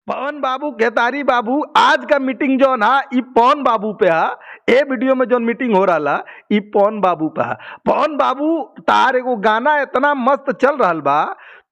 पवन बाबू केतारी बाबू आज का मीटिंग जो ना ई पवन बाबू पे है। ए वीडियो में जो मीटिंग हो रहा ई पवन बाबू पे है। पवन बाबू तार एगो गाना इतना मस्त चल रहा बा,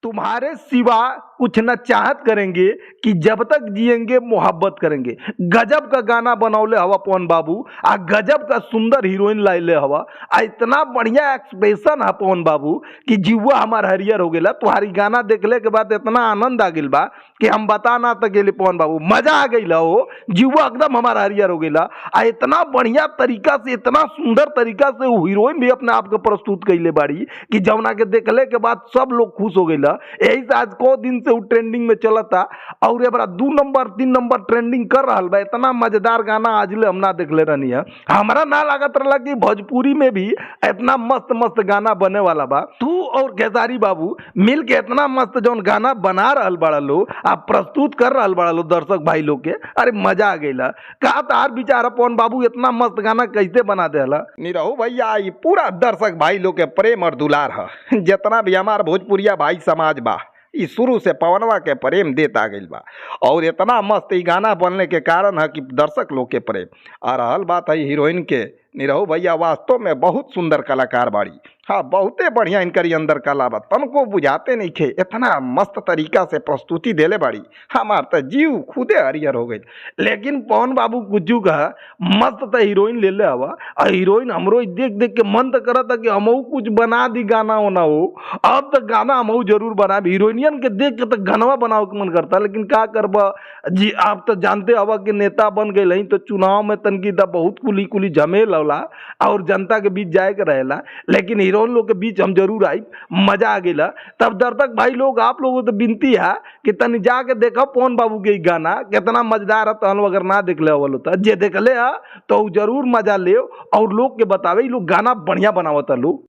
तुम्हारे सिवा कुछ न चाहत करेंगे कि जब तक जिएंगे मोहब्बत करेंगे। गजब का गाना बनौले हवा पवन बाबू, आ गजब का सुंदर हीरोइन लाइले हवा, आ इतना बढ़िया एक्सप्रेशन है पवन बाबू कि जीवा हमार हरियर हो गया। तुम्हारी गाना देखले के बाद इतना आनंद आ गइल बा कि हम बता ना सकेले। पवन बाबू मजा आ गई हो, जीवा एकदम हमारा हरियर हो गया। आ इतना बढ़िया तरीका से, इतना सुंदर तरीका से वो हीरोइन भी अपने आप को प्रस्तुत कैले बाड़ी कि जौना के देखले के बाद सब लोग खुश हो गए। यही से आज को दिन से वो ट्रेंडिंग में चलता और ये बड़ा 2 नंबर 3 नंबर ट्रेंडिंग कर रहा बा। इतना मजेदार गाना आज ले हम ना देखले रहनी है। हमारा ना लागत रहा कि भोजपुरी में भी इतना मस्त मस्त गाना बने वाला बा। तू और केदारी बाबू मिल के इतना मस्त जौन गाना बना रहल बड़ा लो, आप प्रस्तुत कर रहल बड़ा लो दर्शक भाई लोग के, अरे मजा आ गईला। का तार बिचारा पवन बाबू इतना मस्त गाना कैसे बना देला। निरहु भैया ये पूरा दर्शक भाई लोग के प्रेम और दुलार है। जितना भी हमार भोजपुरिया भाई समाज बा ई शुरू से पवनवा के प्रेम देता गइल बा और इतना मस्त ई गाना बनने के कारण है कि दर्शक लोग के प्रेम। आ रहल बात है हीरोइन के, निरहु भैया वास्तव में बहुत सुंदर कलाकार बाड़ी। हाँ, बहुते बढ़िया इनकरी अंदर कला बा, तनको बुझाते नहीं खे। इतना मस्त तरीका से प्रस्तुति देले बाड़ी, हमार तो जीव खुदे हरियर हो गई। लेकिन पवन बाबू गुज्जू का मस्त तो हीरोइन ले ले हवा, और हीरोइन हमरो देख देख के मन तो करता कि हमहू कुछ बना दी गाना होना हो। अब तो गाना हमहू जरूर बना, हीरोइनियन के देख के तो गानवा बनाओ के मन करता। लेकिन का करबा जी, आप तो जानते हवा कि नेता बन गए तो चुनाव में तनकी तो बहुत कुली कुली झमेल होला और जनता के बीच जाए के रहेला। लेकिन हीरोइन लोग के बीच हम जरूर आई, मजा आ गया। तब दर्शक भाई लोग आप लोगों से विनती है कि तनी जाके देखो पवन बाबू के गाना कितना मजेदार है। तो अगर ना देख ले तो जे देख ले तो जरूर मजा ले और लोग के बतावे लोग गाना बढ़िया बनावता लोग।